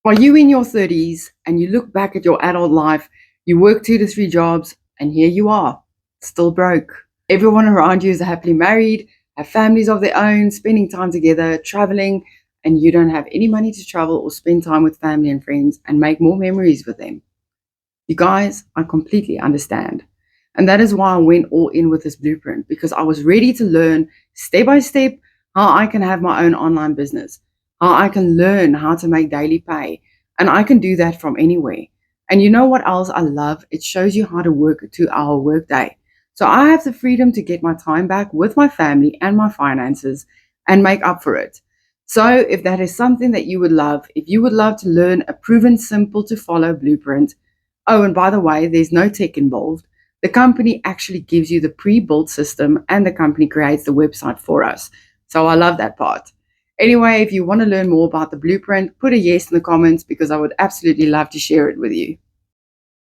While you in your 30s and you look back at your adult life, you work 2 to 3 jobs, and here you are, still broke. Everyone around you is happily married, have families of their own, spending time together, traveling, and you don't have any money to travel or spend time with family and friends and make more memories with them. You guys, I completely understand. And that is why I went all in with this blueprint, because I was ready to learn step by step how I can have my own online business, how I can learn how to make daily pay. And I can do that from anywhere. And you know what else I love? It shows you how to work a 2 hour workday. So I have the freedom to get my time back with my family and my finances and make up for it. So if that is something that you would love, if you would love to learn a proven, simple to follow blueprint, oh, and by the way, there's no tech involved. The company actually gives you the pre-built system and the company creates the website for us. So I love that part. Anyway, if you want to learn more about the blueprint, put a yes in the comments because I would absolutely love to share it with you.